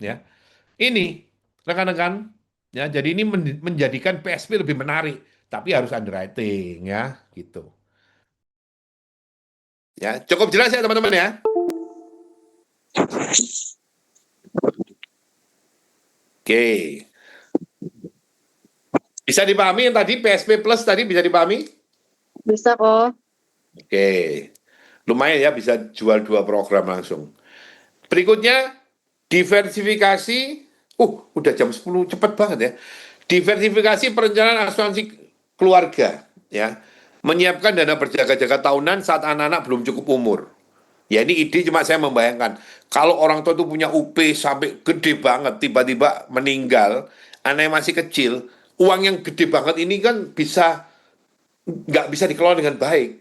ya. Ini rekan-rekan, ya. Jadi ini menjadikan PSP lebih menarik, tapi harus underwriting, ya, gitu. Ya, cukup jelas ya teman-teman ya. Oke, bisa dipahami yang tadi PSP Plus tadi bisa dipahami? Bisa kok. Oke, lumayan ya bisa jual dua program langsung. Berikutnya diversifikasi. Udah jam 10 cepet banget ya. Diversifikasi perencanaan asuransi keluarga, ya. Menyiapkan dana berjaga-jaga tahunan saat anak-anak belum cukup umur. Ya ini ide cuma saya membayangkan. Kalau orang tua itu punya UP sampai gede banget, tiba-tiba meninggal, anaknya masih kecil, uang yang gede banget ini kan nggak bisa dikelola dengan baik.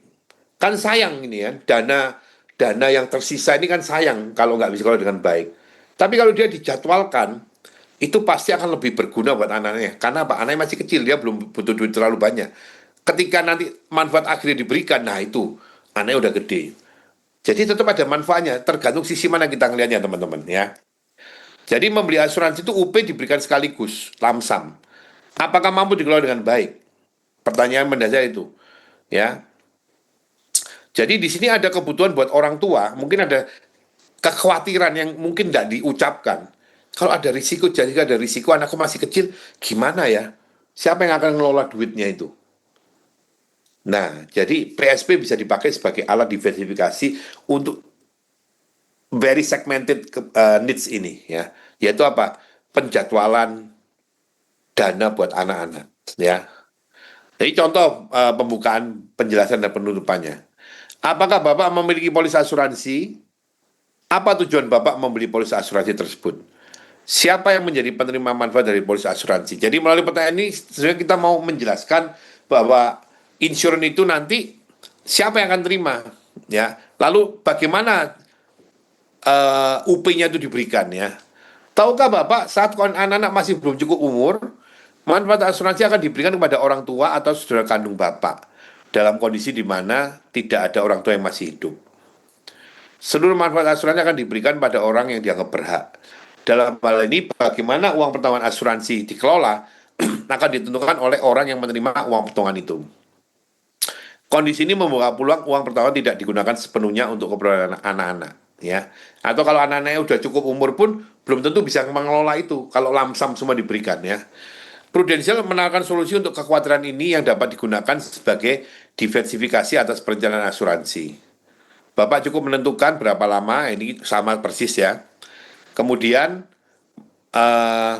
Kan sayang ini ya, dana dana yang tersisa ini kan sayang kalau nggak bisa dikelola dengan baik. Tapi kalau dia dijadwalkan, itu pasti akan lebih berguna buat anaknya. Karena apa? Anaknya masih kecil, dia belum butuh duit terlalu banyak. Ketika nanti manfaat akhirnya diberikan, nah itu anaknya udah gede. Jadi tetap ada manfaatnya, tergantung sisi mana kita ngelihatnya teman-teman ya. Jadi membeli asuransi itu UP diberikan sekaligus, lamsam. Apakah mampu dikelola dengan baik? Pertanyaan mendasar itu, ya. Jadi di sini ada kebutuhan buat orang tua, mungkin ada kekhawatiran yang mungkin tidak diucapkan. Kalau ada risiko, jadi ada risiko anakku masih kecil, gimana ya? Siapa yang akan ngelola duitnya itu? Nah, jadi PSP bisa dipakai sebagai alat diversifikasi untuk very segmented needs ini ya, yaitu apa? Penjadwalan dana buat anak-anak ya. Jadi contoh pembukaan penjelasan dan penutupannya. Apakah Bapak memiliki polis asuransi? Apa tujuan Bapak membeli polis asuransi tersebut? Siapa yang menjadi penerima manfaat dari polis asuransi? Jadi melalui pertanyaan ini sebenarnya kita mau menjelaskan bahwa insurance itu nanti siapa yang akan terima ya. Lalu bagaimana UP-nya itu diberikan ya. Tahukah Bapak saat anak-anak masih belum cukup umur, manfaat asuransi akan diberikan kepada orang tua atau saudara kandung Bapak dalam kondisi di mana tidak ada orang tua yang masih hidup. Seluruh manfaat asuransi akan diberikan pada orang yang dianggap berhak. Dalam hal ini, bagaimana uang pertahuan asuransi dikelola akan ditentukan oleh orang yang menerima uang potongan itu. Kondisi ini membuka peluang uang pertama tidak digunakan sepenuhnya untuk keperluan anak-anak, ya. Atau kalau anak-anaknya udah cukup umur pun belum tentu bisa mengelola itu kalau lamsam semua diberikan, ya. Prudential menawarkan solusi untuk kekhawatiran ini yang dapat digunakan sebagai diversifikasi atas perencanaan asuransi. Bapak cukup menentukan berapa lama, ini sama persis ya. Kemudian eh,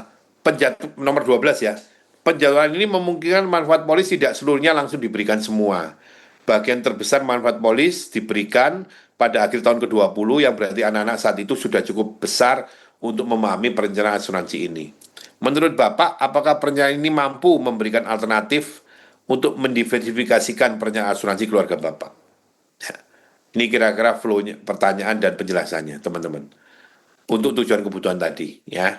nomor 12 ya. Penjadwalan ini memungkinkan manfaat polis tidak seluruhnya langsung diberikan semua. Bagian terbesar manfaat polis diberikan pada akhir tahun ke-20 yang berarti anak-anak saat itu sudah cukup besar untuk memahami perencanaan asuransi ini. Menurut Bapak, apakah perencanaan ini mampu memberikan alternatif untuk mendiversifikasikan perencanaan asuransi keluarga Bapak? Ini kira-kira flow-nya, pertanyaan dan penjelasannya, teman-teman. Untuk tujuan kebutuhan tadi, ya.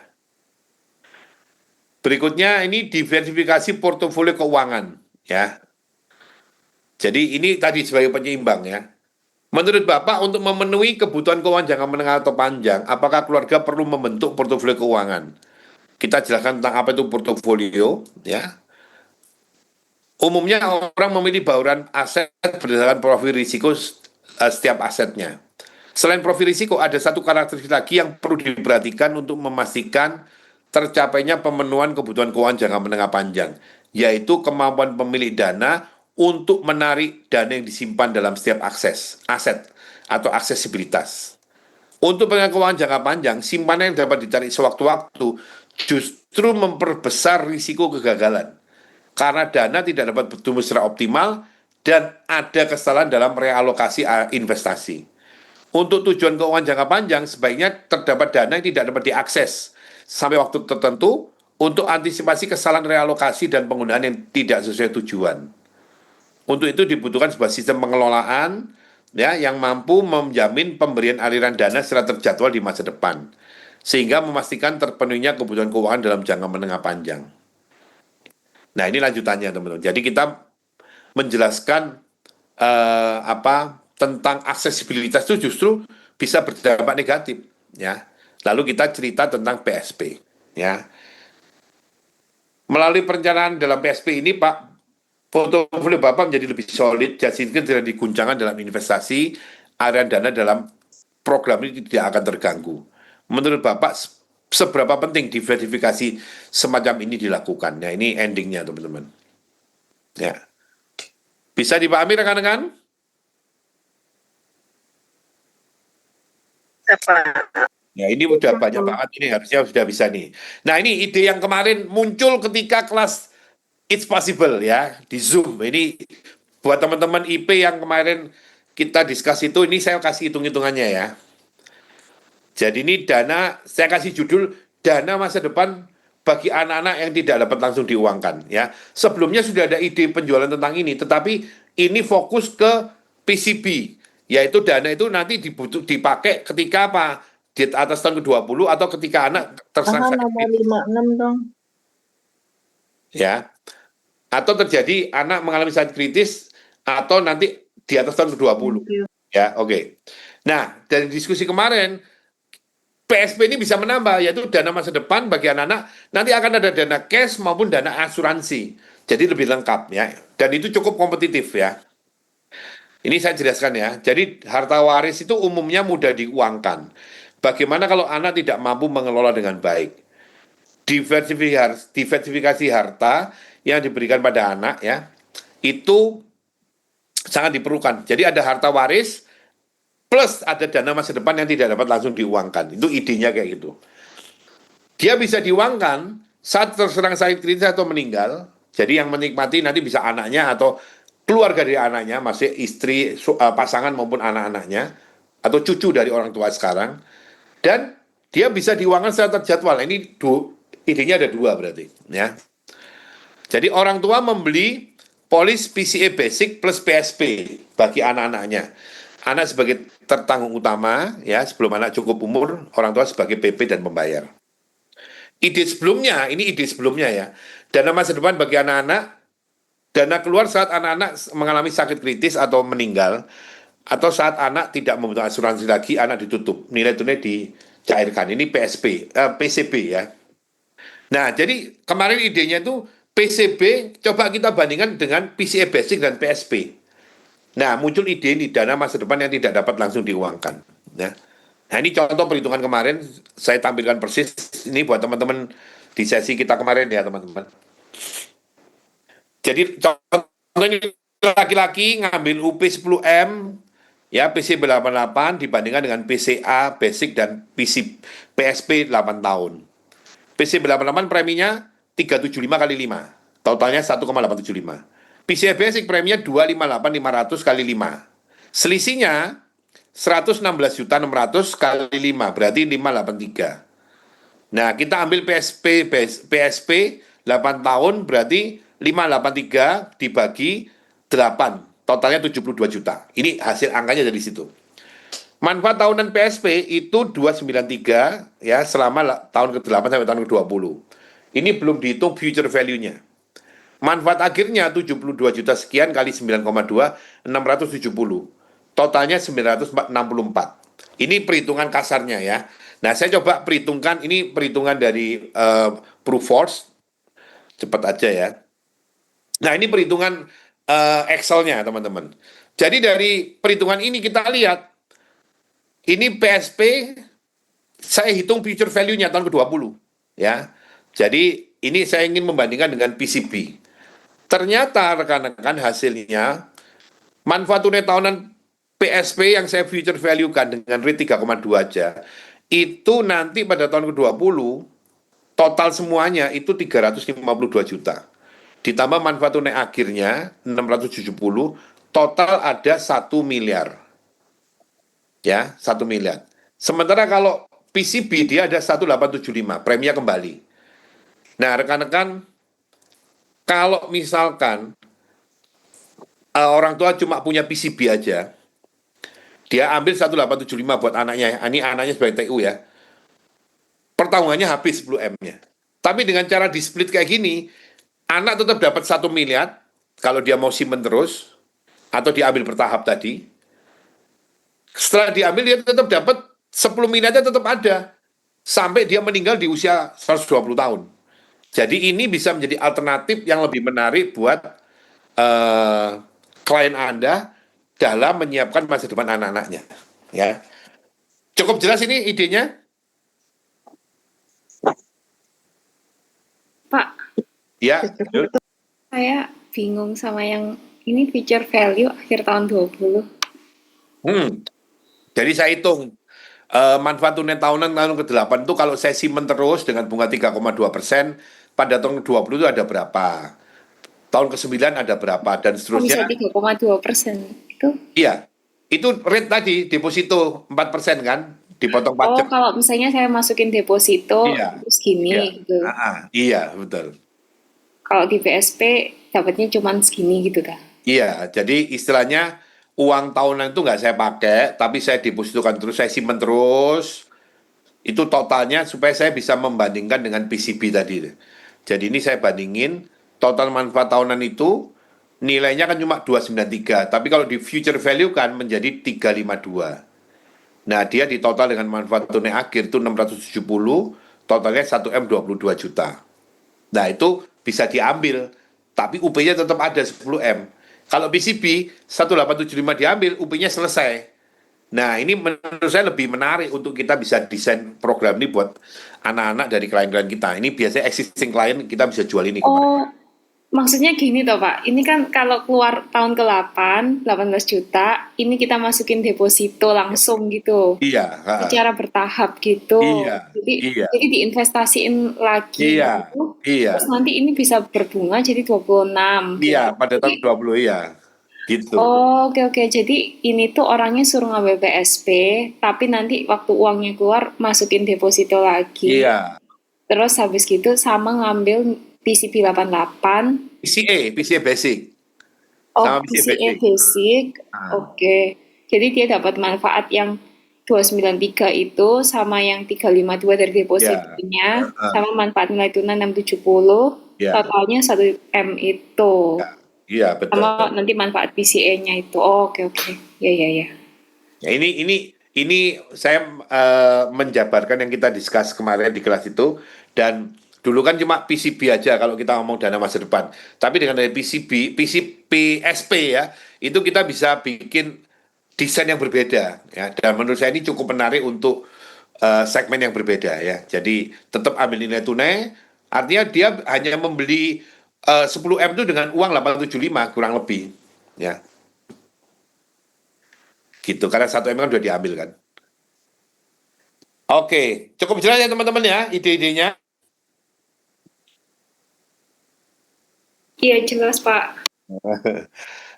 Berikutnya ini diversifikasi portofolio keuangan, ya. Jadi ini tadi sebagai penyeimbang ya. Menurut Bapak untuk memenuhi kebutuhan keuangan jangka menengah atau panjang, apakah keluarga perlu membentuk portofolio keuangan? Kita jelaskan tentang apa itu portofolio, ya. Umumnya orang memilih bauran aset berdasarkan profil risiko setiap asetnya. Selain profil risiko, ada satu karakteristik lagi yang perlu diperhatikan untuk memastikan tercapainya pemenuhan kebutuhan keuangan jangka menengah panjang, yaitu kemampuan pemilik dana untuk menarik dana yang disimpan dalam setiap aset atau aksesibilitas. Untuk pengelolaan keuangan jangka panjang, simpanan yang dapat ditarik sewaktu-waktu justru memperbesar risiko kegagalan karena dana tidak dapat bertumbuh secara optimal dan ada kesalahan dalam realokasi investasi. Untuk tujuan keuangan jangka panjang, sebaiknya terdapat dana yang tidak dapat diakses sampai waktu tertentu untuk antisipasi kesalahan realokasi dan penggunaan yang tidak sesuai tujuan. Untuk itu dibutuhkan sebuah sistem pengelolaan ya yang mampu menjamin pemberian aliran dana secara terjadwal di masa depan, sehingga memastikan terpenuhinya kebutuhan keuangan dalam jangka menengah panjang. Nah ini lanjutannya teman-teman. Jadi kita menjelaskan apa tentang aksesibilitas itu justru bisa berdampak negatif ya. Lalu kita cerita tentang PSP, ya. Melalui perencanaan dalam PSP ini, Pak, portofolio Bapak menjadi lebih solid, jasinkan tidak diguncangkan dalam investasi, aliran dana dalam program ini tidak akan terganggu. Menurut Bapak, seberapa penting diversifikasi semacam ini dilakukan? Nah, ini endingnya, teman-teman. Ya. Bisa dipahami rekan-rekan? Apa? Ya, ini udah banyak banget, ini harusnya sudah bisa nih. Nah, ini ide yang kemarin muncul ketika kelas It's Possible ya, di Zoom. Ini buat teman-teman IP yang kemarin kita diskusi itu, ini saya kasih hitung-hitungannya ya. Jadi ini dana, saya kasih judul dana masa depan bagi anak-anak yang tidak dapat langsung diuangkan ya. Sebelumnya sudah ada ide penjualan tentang ini, tetapi ini fokus ke PCB, yaitu dana itu nanti dipakai ketika apa? Di atas tahun ke-20 atau ketika anak terserang Tahan sakit nomor 56 dong. ya. Atau terjadi anak mengalami sakit kritis atau nanti di atas tahun ke-20. Thank you. Ya, oke. Nah, dari diskusi kemarin PSP ini bisa menambah, yaitu dana masa depan bagi anak-anak, nanti akan ada dana cash maupun dana asuransi. Jadi lebih lengkap ya. Dan itu cukup kompetitif ya. Ini saya jelaskan ya. Jadi harta waris itu umumnya mudah diuangkan. Bagaimana kalau anak tidak mampu mengelola dengan baik? Diversifikasi harta yang diberikan pada anak ya, itu sangat diperlukan. Jadi ada harta waris plus ada dana masa depan yang tidak dapat langsung diuangkan. Itu idenya kayak gitu. Dia bisa diuangkan saat terserang sakit kritis atau meninggal. Jadi yang menikmati nanti bisa anaknya atau keluarga dari anaknya, masih istri, pasangan maupun anak-anaknya, atau cucu dari orang tua sekarang. Dan dia bisa diuangkan secara terjadwal. Ini idenya ada dua berarti. Ya. Jadi orang tua membeli polis PCA Basic plus PSP bagi anak-anaknya. Anak sebagai tertanggung utama, ya sebelum anak cukup umur, orang tua sebagai PP dan pembayar. Ide sebelumnya, ini ide sebelumnya ya. Dana masa depan bagi anak-anak, dana keluar saat anak-anak mengalami sakit kritis atau meninggal, atau saat anak tidak membutuhkan asuransi lagi, anak ditutup, nilai tunai dicairkan. Ini PSP, PCB ya. Nah, jadi kemarin idenya itu PCB, coba kita bandingkan dengan PCA Basic dan PSP. Nah, muncul ide ini, dana masa depan yang tidak dapat langsung diuangkan. Nah, nah ini contoh perhitungan kemarin, saya tampilkan persis, ini buat teman-teman di sesi kita kemarin ya teman-teman. Jadi contohnya laki-laki ngambil UP 10M, ya PC 88 dibandingkan dengan PCA, Basic, dan PSP 8 tahun. PC 88 preminya 375 kali 5, totalnya 1,875. PCI Basic preminya 258.500 kali 5. Selisihnya 116.600 kali 5, berarti 583. Nah, kita ambil PSP 8 tahun berarti 583 dibagi 8, totalnya 72 juta. Ini hasil angkanya dari situ. Manfaat tahunan PSP itu 293 ya selama tahun ke-8 sampai tahun ke-20. Ini belum dihitung future value-nya. Manfaat akhirnya 72 juta sekian kali 9,2, 670. Totalnya 964. Ini perhitungan kasarnya ya. Nah, saya coba perhitungkan, ini perhitungan dari Proofforce. Cepat aja ya. Nah, ini perhitungan Excel-nya, teman-teman. Jadi dari perhitungan ini kita lihat, ini PSP, saya hitung future value-nya tahun ke-20. Ya. Jadi, ini saya ingin membandingkan dengan PCB. Ternyata rekan-rekan hasilnya manfaat tunai tahunan PSP yang saya future value-kan dengan rate 3,2 aja, itu nanti pada tahun ke-20 total semuanya itu 352 juta. Ditambah manfaat tunai akhirnya 670, total ada 1 miliar. Ya, 1 miliar. Sementara kalau PCB dia ada 1875, preminya kembali. Nah, rekan-rekan, kalau misalkan orang tua cuma punya PCB aja, dia ambil 1875 buat anaknya. Ini anaknya sebagai TU ya. Pertanggungannya habis 10M-nya. Tapi dengan cara di split kayak gini, anak tetap dapat 1 miliar kalau dia mau simpen terus atau diambil bertahap tadi. Setelah diambil dia tetap dapat 10 miliarnya tetap ada. sampai dia meninggal di usia 120 tahun. Jadi ini bisa menjadi alternatif yang lebih menarik buat eh, klien Anda dalam menyiapkan masa depan anak-anaknya. Ya, cukup jelas ini idenya? Pak, Ya, betul. saya bingung sama yang ini future value akhir tahun 20. Jadi saya hitung manfaat tunai tahunan tahun ke-8 itu kalau saya simpen terus dengan bunga 3,2%, pada tahun ke-20 itu ada berapa? Tahun ke-9 ada berapa? Dan Kok bisa seterusnya. 3,2% itu? Iya, itu rate tadi, deposito 4% kan, dipotong Oh, pajak. kalau misalnya saya masukin deposito Iya, terus gini iya. gitu. Iya, betul. Kalau di BSP dapatnya cuma segini gitu dah. Iya, jadi istilahnya uang tahunan itu nggak saya pakai, tapi saya depositokan terus, saya simpen terus. Itu totalnya supaya saya bisa membandingkan dengan PCB tadi. Jadi ini saya bandingin, total manfaat tahunan itu nilainya kan cuma 293, tapi kalau di future value kan menjadi 352. Nah, dia di total dengan manfaat tunai akhir itu 670, totalnya 1M 22 juta. Nah, itu bisa diambil, tapi UP-nya tetap ada 10M. Kalau PCB 1875 diambil, UP-nya selesai. Nah, ini menurut saya lebih menarik untuk kita bisa desain program ini buat anak-anak dari klien-klien kita. Ini biasanya existing klien kita bisa jual ini ke mereka. Oh, maksudnya gini toh Pak, ini kan kalau keluar tahun ke-8, 18 juta, ini kita masukin deposito langsung gitu. Iya, Secara bertahap gitu. iya, iya, Jadi diinvestasiin lagi iya, gitu. iya, Terus nanti ini bisa berbunga jadi 26 iya, gitu. pada tahun 20 iya, gitu. Oh, oke oke. Jadi ini tuh orangnya suruh ngambil BSP, tapi nanti waktu uangnya keluar masukin deposito lagi. Iya, Terus habis gitu sama ngambil PCP 88. PCA basic, Oh, sama PCA PCA basic. basic. Ah, Oke. Jadi dia dapat manfaat yang 293 itu sama yang 352 dari iya, depositonya, sama manfaat nilai tunai 670, iya, totalnya 1M itu. iya, iya, betul. Sama nanti manfaat PCA-nya itu. Oh, oke oke. Ya ya ya. Ya, ini saya menjabarkan yang kita discuss kemarin di kelas itu, dan dulu kan cuma PCB aja kalau kita ngomong dana masa depan. Tapi dengan dari PCP SP ya, itu kita bisa bikin desain yang berbeda ya. Dan menurut saya ini cukup menarik untuk segmen yang berbeda ya. Jadi tetap ambil nilai tunai, artinya dia hanya membeli 10M itu dengan uang 875 kurang lebih ya. Gitu, karena 1M kan udah diambil kan. Oke, cukup jelas ya teman-teman ya ide-idenya. Iya jelas Pak.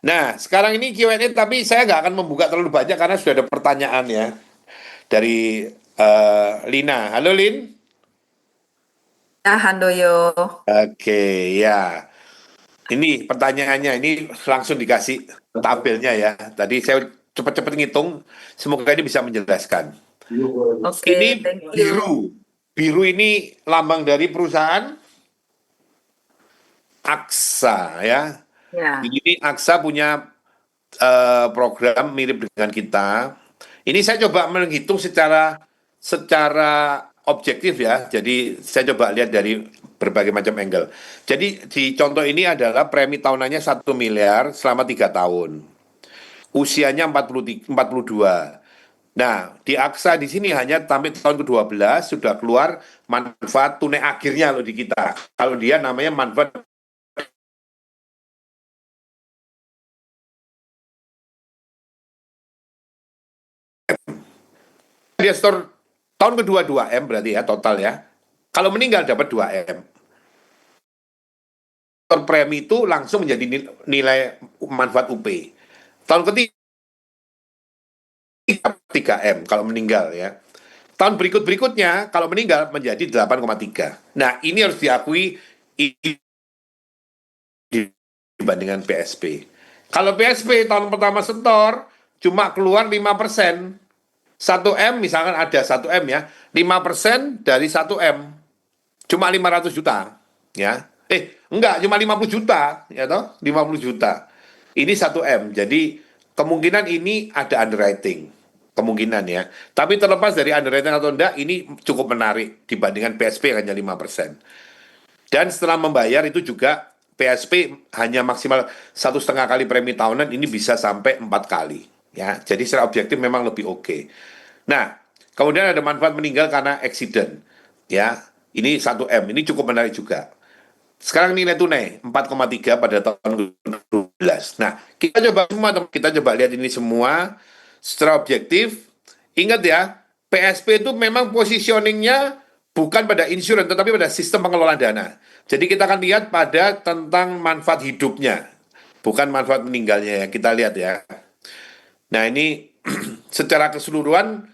Nah, sekarang ini Q&A tapi saya nggak akan membuka terlalu banyak karena sudah ada pertanyaan ya dari Lina. Halo Lin. Ya, Handoyo. Oke, ya. Ini pertanyaannya, ini langsung dikasih tabelnya ya. Tadi saya cepat-cepat ngitung, semoga ini bisa menjelaskan. Oke, Ini thank you. biru. Biru ini lambang dari perusahaan Aksa ya. Ya, Ini Aksa punya program mirip dengan kita. Ini saya coba menghitung secara secara objektif ya. Jadi saya coba lihat dari berbagai macam angle. Jadi di contoh ini adalah premi tahunannya 1 miliar selama 3 tahun. Usianya 42. Nah, di Aksa di sini hanya sampai tahun ke-12 sudah keluar manfaat tunai akhirnya loh di kita. Kalau dia namanya manfaat dia store tahun kedua 2M berarti ya total ya. Kalau meninggal dapat 2M. Store premi itu langsung menjadi nilai manfaat UP. Tahun ketiga 3M kalau meninggal ya. Tahun berikutnya kalau meninggal menjadi 8,3. Nah, ini harus diakui dibandingkan PSP. Kalau PSP tahun pertama setor cuma keluar 5%. 1M misalkan ada 1M ya, 5% dari 1M cuma 500 juta ya. Enggak, cuma 50 juta ya toh, 50 juta. Ini 1M. Jadi kemungkinan ini ada underwriting. kemungkinan ya. Tapi terlepas dari underwriting atau enggak, ini cukup menarik dibandingkan PSP yang hanya 5%. Dan setelah membayar itu juga PSP hanya maksimal 1,5 kali premi tahunan, ini bisa sampai 4 kali. Ya, jadi secara objektif memang lebih oke. Nah, kemudian ada manfaat meninggal karena accident. Ya, ini 1M, ini cukup menarik juga. Sekarang nilai tunai 4,3 pada tahun 2012. Nah, kita coba lihat ini semua secara objektif. Ingat ya, PSP itu memang positioningnya bukan pada insurance, tetapi pada sistem pengelolaan dana. Jadi kita akan lihat pada tentang manfaat hidupnya, bukan manfaat meninggalnya ya. Kita lihat ya. Nah ini secara keseluruhan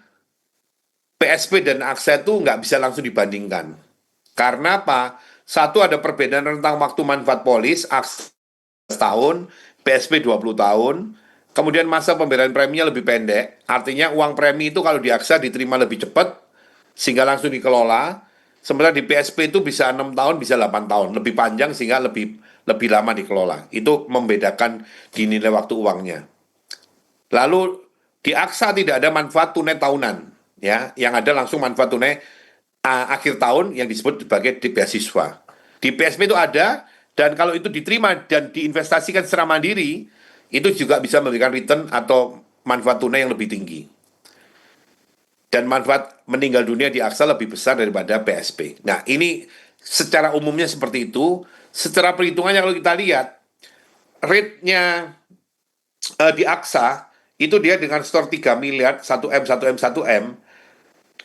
PSP dan AXA itu nggak bisa langsung dibandingkan. Karena apa? Satu, ada perbedaan rentang waktu manfaat polis, AXA tahun, PSP 20 tahun, kemudian masa pembayaran preminya lebih pendek, artinya uang premi itu kalau di AXA diterima lebih cepat, sehingga langsung dikelola, sementara di PSP itu bisa 6 tahun, bisa 8 tahun, lebih panjang sehingga lebih lama dikelola. Itu membedakan di nilai waktu uangnya. Lalu di AXA tidak ada manfaat tunai tahunan, ya, yang ada langsung manfaat tunai akhir tahun yang disebut sebagai beasiswa. Di PSP itu ada, dan kalau itu diterima dan diinvestasikan secara mandiri, itu juga bisa memberikan return atau manfaat tunai yang lebih tinggi. Dan manfaat meninggal dunia di AXA lebih besar daripada PSP. Nah, ini secara umumnya seperti itu. Secara perhitungannya kalau kita lihat, rate-nya di AXA, itu dia dengan store 3 miliar, 1M, 1M, 1M,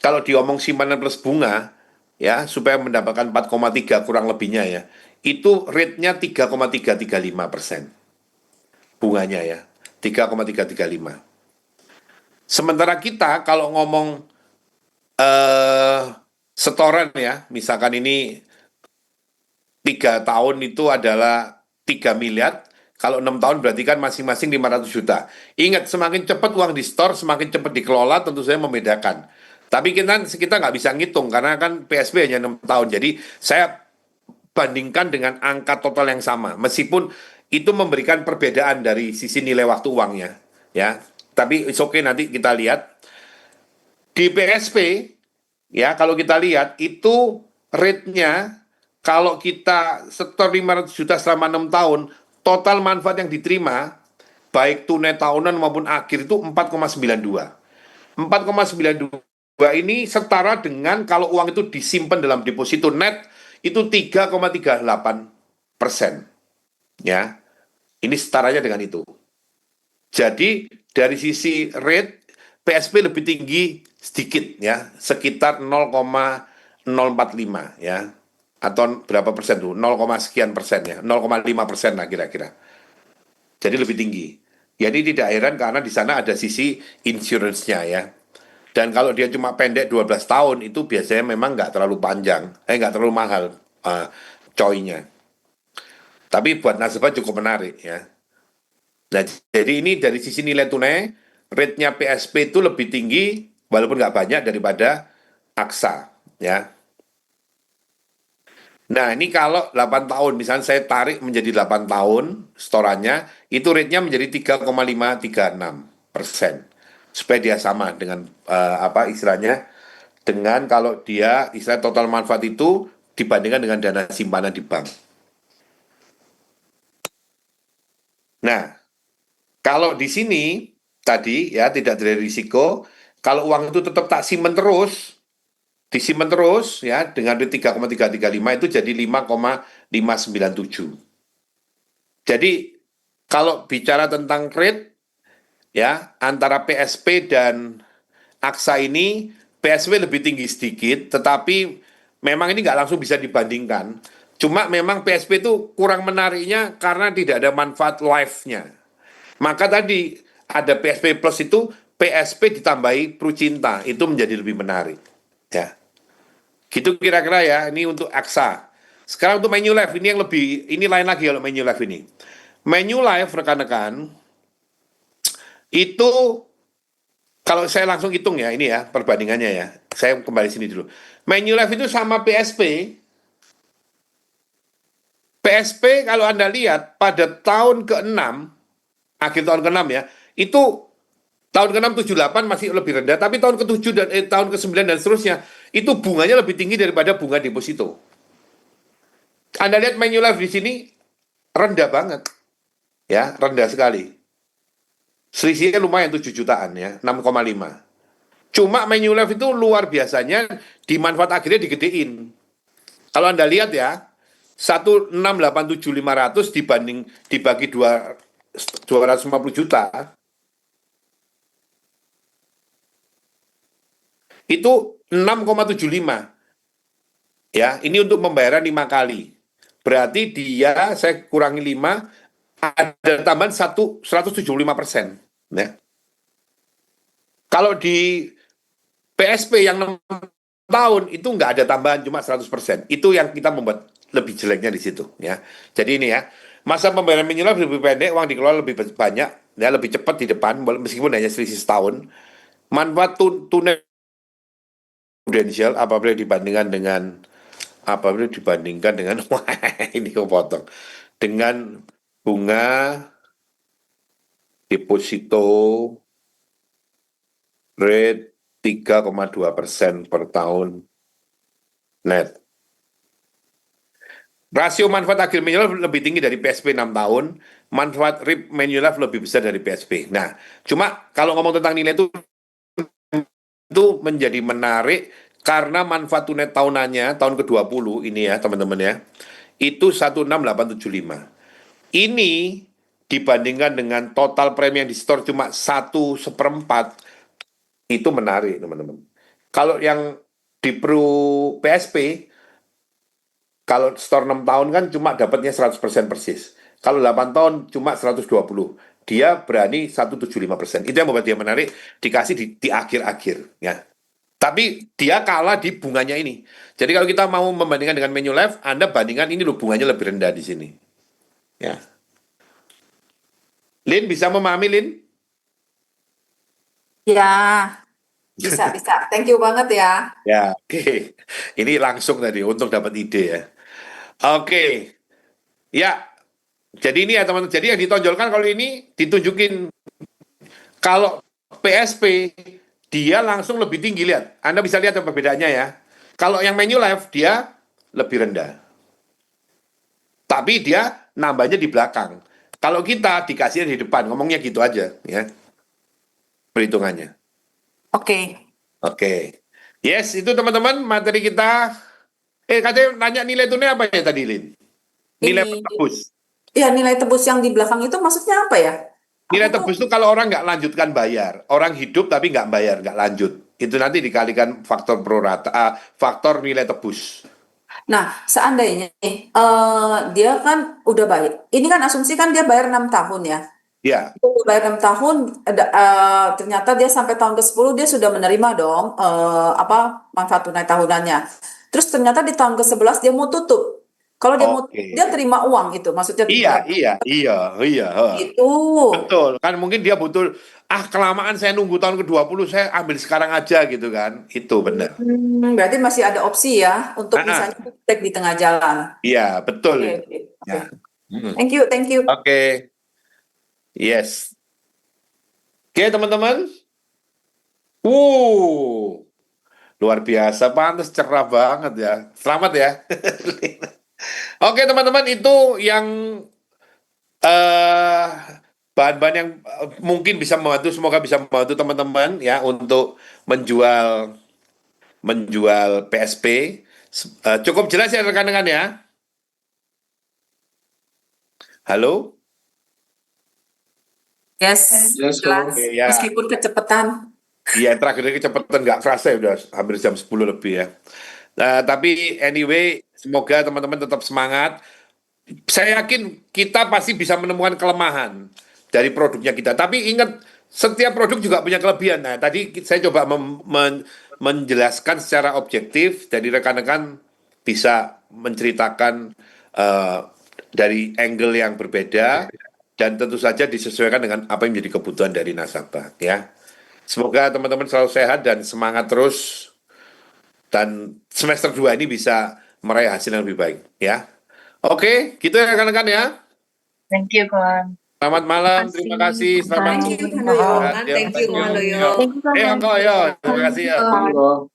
kalau diomong simpanan plus bunga, ya, supaya mendapatkan 4,3 kurang lebihnya ya, itu rate-nya 3,335%. Bunganya ya, 3,335. Sementara kita kalau ngomong setoran ya, misalkan ini 3 tahun itu adalah 3 miliar, kalau 6 tahun berarti kan masing-masing 500 juta. Ingat, semakin cepat uang di store, semakin cepat dikelola, tentu saja membedakan. Tapi kita nggak bisa ngitung, karena kan PSB hanya 6 tahun. Jadi saya bandingkan dengan angka total yang sama, meskipun itu memberikan perbedaan dari sisi nilai waktu uangnya. Ya, tapi it's okay, nanti kita lihat. Di PSP, ya kalau kita lihat, itu rate-nya, kalau kita setor 500 juta selama 6 tahun, total manfaat yang diterima, baik tunai tahunan maupun akhir itu 4,92. 4,92 ini setara dengan kalau uang itu disimpan dalam deposito net, itu 3,38%. Ya, ini setaranya dengan itu. Jadi dari sisi rate, PSP lebih tinggi sedikit ya, sekitar 0,045 ya, atau berapa persen tuh, 0, sekian persen ya, 0,5% lah kira-kira. Jadi lebih tinggi. Jadi tidak heran karena di sana ada sisi insurance-nya ya. Dan kalau dia cuma pendek 12 tahun, itu biasanya memang nggak terlalu panjang, nggak terlalu mahal coy-nya. Tapi buat nasabah cukup menarik ya. Nah, jadi ini dari sisi nilai tunai, rate-nya PSP itu lebih tinggi, walaupun nggak banyak daripada AXA ya. Nah, ini kalau 8 tahun, misalnya saya tarik menjadi 8 tahun, storannya, itu rate-nya menjadi 3,536%. Supaya dia sama dengan, apa istilahnya, dengan kalau dia istilah total manfaat itu dibandingkan dengan dana simpanan di bank. Nah, kalau di sini, tadi ya tidak ada risiko, kalau uang itu tetap tak simpen terus, disimpan terus ya dengan rate 3,335 itu jadi 5,597. Jadi kalau bicara tentang rate ya antara PSP dan AXA ini, PSP lebih tinggi sedikit, tetapi memang ini nggak langsung bisa dibandingkan. Cuma memang PSP itu kurang menariknya karena tidak ada manfaat life-nya. Maka tadi ada PSP Plus itu, PSP ditambahi Prucinta, itu menjadi lebih menarik. Ya. Gitu kira-kira ya, ini untuk AXA. Sekarang untuk Manulife, ini yang lebih, ini lain lagi kalau Manulife ini. Manulife, rekan-rekan, itu kalau saya langsung hitung ya, ini ya perbandingannya ya. Saya kembali sini dulu. Manulife itu sama PSP. PSP kalau Anda lihat pada tahun ke-6, akhir tahun ke-6 ya, itu Tahun ke-6 78 masih lebih rendah, tapi tahun ke-7 dan tahun ke-9 dan seterusnya itu bunganya lebih tinggi daripada bunga deposito. Anda lihat Manulife di sini rendah banget. Ya, rendah sekali. Selisihnya lumayan 7 jutaan ya, 6,5. Cuma Manulife itu luar biasanya di manfaat akhirnya digedein. Kalau Anda lihat ya, 1687500 dibagi 250 juta itu 6,75. Ya, ini untuk pembayaran 5 kali. Berarti dia saya kurangi 5 ada tambahan 175%. Ya. Kalau di PSP yang 6 tahun itu nggak ada tambahan, cuma 100%. Itu yang kita membuat lebih jeleknya di situ ya. Jadi ini ya, masa pembayaran minimal lebih pendek, uang dikelola lebih banyak, ya lebih cepat di depan meskipun hanya selisih setahun. Manfaat tunai prudensial apabila dibandingkan dengan wah, ini kepotong dengan bunga deposito rate 3,2% per tahun net. Rasio manfaat akhir Manulife lebih tinggi dari PSP 6 tahun, manfaat RIP Manulife lebih besar dari PSP. Nah, cuma kalau ngomong tentang nilai itu menjadi menarik karena manfaat tunai tahunannya tahun ke-20 ini ya teman-teman ya, itu 16875. Ini dibandingkan dengan total premi yang di store cuma 1/4, itu menarik teman-teman. Kalau yang di PSP, kalau store 6 tahun kan cuma dapatnya 100% persis. Kalau 8 tahun cuma 120. Dia berani 175%. Itu yang membuat dia menarik, dikasih di akhir-akhir. Ya. Tapi dia kalah di bunganya ini. Jadi kalau kita mau membandingkan dengan Manulife, Anda bandingkan ini loh bunganya lebih rendah di sini. Ya. Lin, bisa memahami Lin? Ya, bisa, bisa. Thank you banget ya. Ya, oke. Ini langsung tadi untuk dapat ide ya. Oke. Ya, jadi ini ya teman-teman. Jadi yang ditonjolkan kalau ini ditunjukin kalau PSP dia langsung lebih tinggi, lihat. Anda bisa lihat apa bedanya ya. Kalau yang Manulife dia lebih rendah. Tapi dia nambahnya di belakang. Kalau kita dikasihnya di depan, ngomongnya gitu aja ya. Perhitungannya. Oke. Oke. Yes, itu teman-teman materi kita. Katanya nanya nilai tunai apa ya tadi, Lin? Nilai Ini, tebus. ya nilai tebus yang di belakang itu maksudnya apa ya? Nilai Aku tebus itu kalau orang nggak lanjutkan bayar. Orang hidup tapi nggak bayar, nggak lanjut. Itu nanti dikalikan faktor prorata, faktor nilai tebus. Nah, seandainya nih, dia kan udah bayar. Ini kan asumsi kan dia bayar 6 tahun ya. Ya, Itu bayar 6 tahun, ternyata dia sampai tahun ke-10 dia sudah menerima dong apa manfaat tunai tahunannya. Terus ternyata di tahun ke-11 dia mau tutup. Kalau dia mau tutup, dia oke. terima uang gitu. Maksudnya Iya, dalam iya, iya, iya. itu. Betul. Kan mungkin dia butuh, kelamaan saya nunggu tahun ke-20, saya ambil sekarang aja gitu kan. Itu benar. Berarti masih ada opsi ya untuk misalnya Ah, take di tengah jalan. iya, betul Oke, itu. oke, Ya. oke. Mm. Thank you, thank you. Oke, yes. Oke, teman-teman. Uh, luar biasa, pantas cerah banget ya. Selamat ya. Oke, teman-teman, itu yang eh bahan-bahan yang mungkin bisa membantu, semoga bisa membantu teman-teman ya untuk menjual menjual PSP. Cukup jelas ya rekan-rekan ya. Halo? Yes, Yes, jelas. Ko. Oke ya. Meskipun kecepatan. Iya, terakhir ini kecepatan nggak kerasa ya, udah hampir jam 10 lebih ya. Tapi anyway, semoga teman-teman tetap semangat. Saya yakin kita pasti bisa menemukan kelemahan dari produknya kita. Tapi ingat, setiap produk juga punya kelebihan. Nah, tadi saya coba menjelaskan secara objektif, dari rekan-rekan bisa menceritakan eh, dari angle yang berbeda, dan tentu saja disesuaikan dengan apa yang menjadi kebutuhan dari nasabah. Ya, semoga teman-teman selalu sehat dan semangat terus, dan semester 2 ini bisa meraih hasil yang lebih baik. Ya, oke, gitu ya rekan-rekan ya. Thank you, Kon. Selamat malam, terima kasih. Selamat Thank you, Handoyo. Ya, Thank you, thank you. Handoyo. Yo. Angko, yo. Terima kasih ya. Monggo.